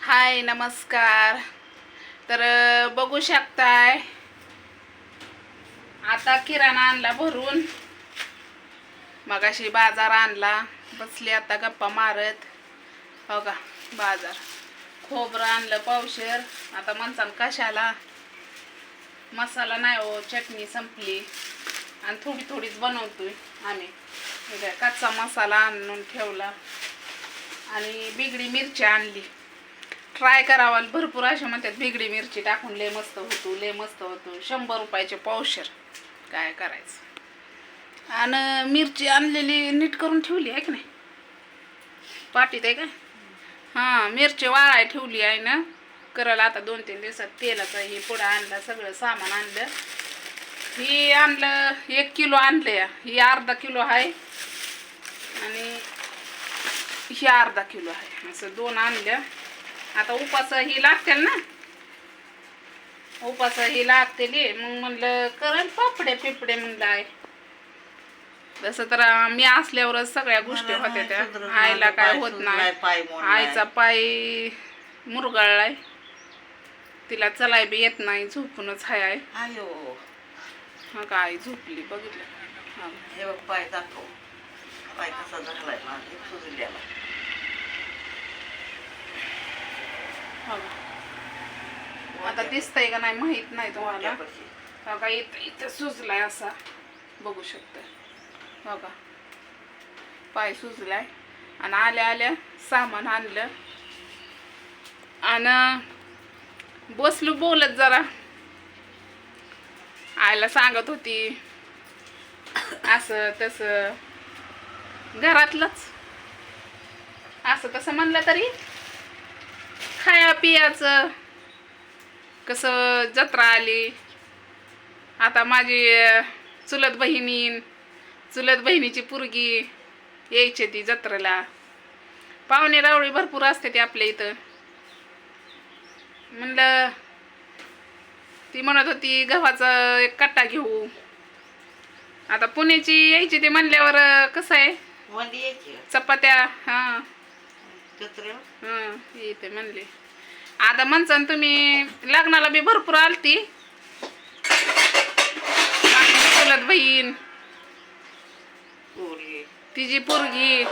हाय नमस्कार. तर बघू शकताय आता किराणा आणला भरून, मगाशी बाजार आणला, बसली आता गप्पा मारत. हो का, बाजार खोबरं आणलं पावशेर. आता म्हणसान कशाला, मसाला नाही हो, चटणी संपली आणि थोडी थोडीच बनवतोय आम्ही. कच्चा मसाला आणून ठेवला आणि बिगडी मिरची आणली. ट्राय करावा, भरपूर असे म्हणतात बिगडी मिरची टाकून लय मस्त होतो, लय मस्त होतो. 100 रुपयाचे पावशेर, काय करायचं. आणि मिरची आणलेली नीट करून ठेवली आहे की नाही, पाटीत आहे का. हां, मिरची वाळाय ठेवली आहे ना, करायला आता 2-3 दिवसात. तेलाचं हे पुढं आणलं, सगळं सामान आणलं. ही आणलं 1 किलो आणलं या, ही अर्धा किलो आहे आणि ही अर्धा किलो आहे, असं 2 आणलं. आता उपास ही लागतील ना, उपास ही लागतेली. मग म्हणलं करेल पापडे पिपडे म्हणलं आहे. तसं तर मी असल्यावरच सगळ्या गोष्टी होत्या त्या. आईला काय होत नाही, आईचा पाय मुरगळलाय, तिला चलाय बी येत नाही, झोपूनच आहे. हा का, आई झोपली, बघितलं. हे बघ पाय दाखव, पाय कसा झालाय माझा, सुजलेला. आता दिसतंय का नाही माहित नाही तुम्हाला. हो का, इथं सुजलाय असा, बघू शकता. हो का, पाय सुजलाय. आणि आल्या आल्या सामान आणलं आणि बसलो बोलत जरा. आईला सांगत होती असं तसं, घरातलंच असं तसं म्हणलं तरी खाया पियाचं. कसं जत्रा आली, आता माझी चुलत बहिणीची पोरगी यायची ती जत्रेला. पाहुणे रावळी भरपूर असते ती आपल्या इथं. म्हणलं, ती म्हणत होती गव्हाचा 1 कट्टा घेऊ. आता पुण्याची यायची ती म्हणल्यावर कसं आहे, चपात्या. हां हां, येते म्हणले. आता म्हणसान तुम्ही लग्नाला बी भरपूर आलती. चुलत बहीण, तिची पोरगी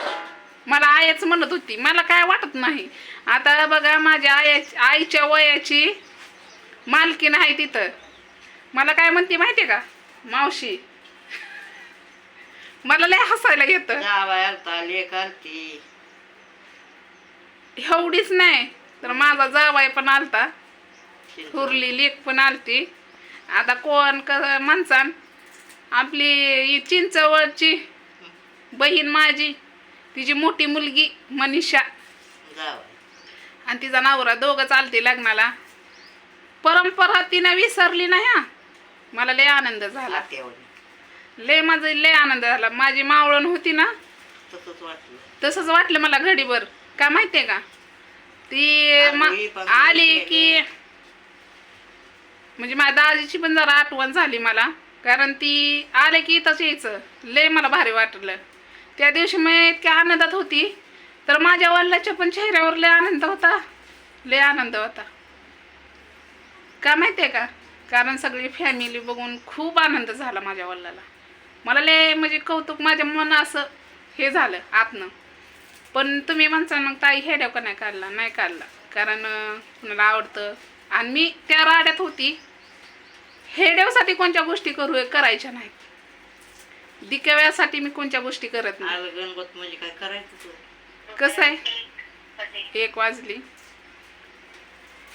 मला आयाच म्हणत होती. मला काय वाटत नाही. आता बघा, माझ्या आईच्या वयाची मालकीन आहे तिथं. मला काय म्हणते माहितीये का, मावशी. मला लय हसायला येतं. एवढीच नाही तर माझा जावाई पण आलता, थोरली लेक पण आलती. आता कोण माणसान आपली चिंचवडची बहीण माझी, तिची मोठी मुलगी मनीषा आणि तिचा नवरा, दोघं चालते लग्नाला. परंपरा तिनं विसरली नाही. हा, मला लय आनंद झाला, लय माझा लय आनंद झाला. माझी मावळण होती ना, तसंच वाटलं मला घडीभर. का माहितीये का, ती आली की म्हणजे माझ्या दाजीची पण जरा आठवण झाली मला. कारण ती आले की इथंच यायचं, लय मला भारी वाटलं. त्या दिवशी मी इतक्या आनंदात होती, तर माझ्या वडिलाच्या पण चेहऱ्यावर लय आनंद होता, लय आनंद होता. का माहितीये का, कारण सगळी फॅमिली बघून खूप आनंद झाला माझ्या वडिलाला. मला लय म्हणजे कौतुक, माझ्या मन असं हे झालं आतनं. पण तुम्ही म्हणता मग ताई हेड्याव का नाही काढला, नाही काढला, कारण कुणाला आवडतं. आणि मी त्या राड्यात होती. हेड्यावसाठी कोणत्या गोष्टी करायच्या नाहीत, दिकाव्यासाठी मी कोणत्या गोष्टी करत नाही. गणपत म्हणजे काय करायचं. कसं आहे, 1 वाजली.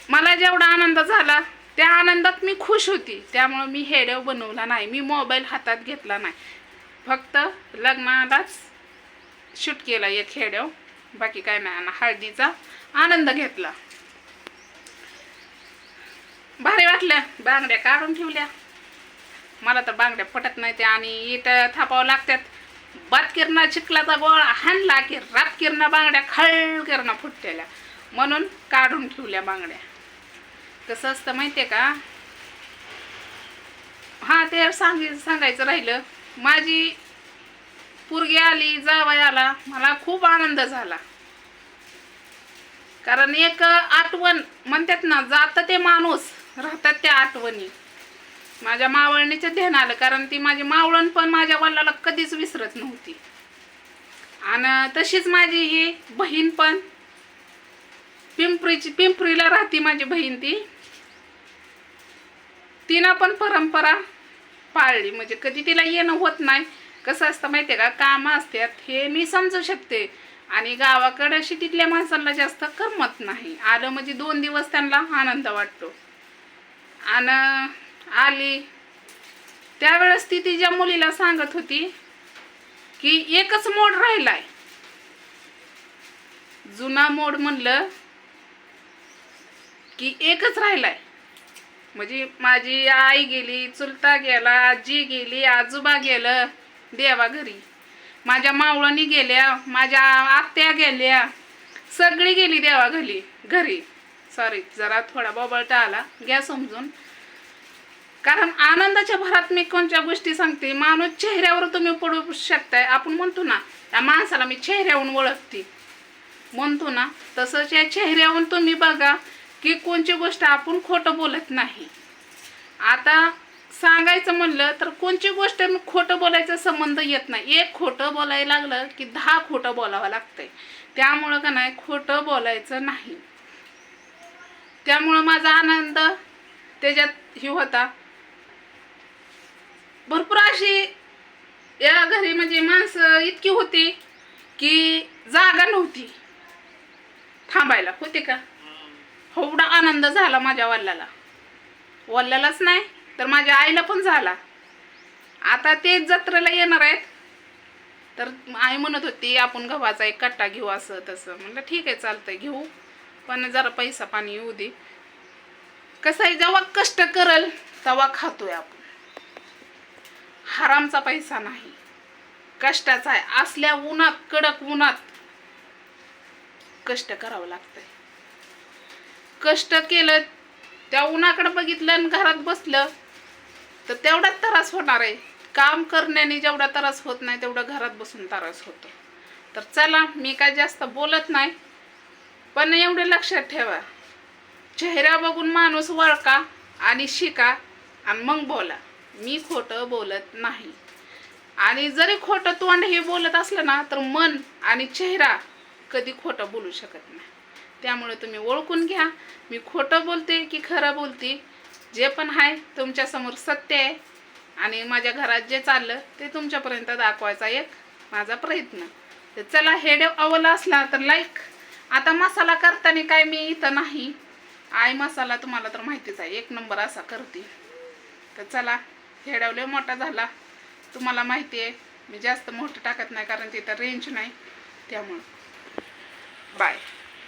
मला जेवढा आनंद झाला त्या आनंदात मी खुश होती. त्यामुळे मी हेड्याव बनवला नाही, मी मोबाईल हातात घेतला नाही. फक्त लग्नालाच शूट केला 1 हेड्याव, बाकी काय नाही. आणि हळदीचा आनंद घेतला. भारी वाटल्या. बांगड्या काढून ठेवल्या. मला तर बांगड्या पटत नाही त्या, आणि इथं थापावं लागतात. बातकिरणा चिखलाचा गोळा हाणला की रातकिरणा बांगड्या खळकिरणा फुटलेल्या, म्हणून काढून ठेवल्या बांगड्या. कसं असतं माहितीये का. हां, ते सांगायचं राहिलं. माझी पोरगी आली, जावई आला, मला खूप आनंद झाला. कारण एक आठवण म्हणतात ना, जातं ते माणूस राहतात त्या आठवणी. माझ्या मावळणीचं ध्यान आलं, कारण ती माझी मावळण पण माझ्या वडिलाला कधीच विसरत नव्हती. आणि तशीच माझी ही बहीण पण पिंपरीला राहते माझी बहीण. तिनं पण परंपरा पाळली, म्हणजे कधी तिला येणं होत नाही. कसं असतं माहितीये का, कामं असतात हे मी समजू शकते, आणि गावाकडे शिटीतल्या माणसांना जास्त करमत नाही. आलं म्हणजे 2 दिवस त्यांना आनंद वाटतो. आणि आली त्यावेळेस ती तिच्या मुलीला सांगत होती की एकच मोड राहिलाय. जुना मोड म्हणलं की एकच राहिलाय. म्हणजे माझी आई गेली, चुलता गेला, आजी गेली, आजोबा गेलं देवा घरी, माझ्या मावळणी गेल्या, माझ्या आत्या गेल्या, सगळी गेली देवा घरी. सॉरी, जरा थोडा बबळटा आला, घ्या समजून. कारण आनंदाच्या भरात मी कोणत्या गोष्टी सांगते, माणूस चेहऱ्यावर तुम्ही पडू शकताय. आपण म्हणतो ना, त्या माणसाला मी चेहऱ्यावरून ओळखते म्हणतो ना, तसंच या चेहऱ्यावरून तुम्ही बघा की कोणची गोष्ट आपण खोटं बोलत नाही. आता सांगायचं म्हणलं तर कोणची गोष्ट मी खोटं बोलायचा संबंध येत नाही. एक खोटं बोलायला लागलं की 10 खोटं बोलावं लागतंय. त्यामुळं का नाही, खोटं बोलायचं नाही. त्यामुळं माझा आनंद त्याच्यात हे होता. भरपूर अशी या घरी म्हणजे माणसं इतकी होती की जागा नव्हती थांबायला. होते का? एवढा आनंद झाला माझ्या वडिलालाच नाही तर माझ्या आईला पण झाला. आता ते जत्रेला येणार आहेत, तर आई म्हणत होती आपण गव्हाचा एक कट्टा घेऊ असं तसं. म्हणलं ठीक आहे, चालतंय, घेऊ, पण जरा पैसा पाणी येऊ दे. कसं आहे, जेव्हा कष्ट करल तेव्हा खातोय आपण. हरामचा पैसा नाही, कष्टाचा आहे. असल्या उन्हात, कडक उन्हात कष्ट करावं लागतंय. कष्ट केलं, त्या उन्हाकडे बघितलं आणि घरात बसलं तर तेवढाच त्रास होणार आहे. काम करण्याने जेवढा त्रास होत नाही तेवढा घरात बसून त्रास होतो. तर चला, मी काय जास्त बोलत नाही, पण एवढं लक्षात ठेवा, चेहरा बघून माणूस ओळखा आणि शिका आणि मग बोला. मी खोटं बोलत नाही. आणि जरी खोटं तोंड हे बोलत असलं ना, तर मन आणि चेहरा कधी खोटं बोलू शकत नाही. त्यामुळे तुम्ही ओळखून घ्या, मी खोटं बोलते की खरं बोलते. जे पण आहे तुमच्यासमोर सत्य आहे, आणि माझ्या घरात जे चाललं ते तुमच्यापर्यंत दाखवायचा एक माझा प्रयत्न. तर चला, हेड आवडला असला तर लाईक. आता मसाला करताना काय मी इथं नाही, आई मसाला तुम्हाला तर माहितीच आहे, 1 नंबर असा करते. तर चला, हेडवले मोठा झाला, तुम्हाला माहिती आहे मी जास्त मोठं टाकत नाही, कारण तिथं रेंज नाही. त्यामुळं बाय.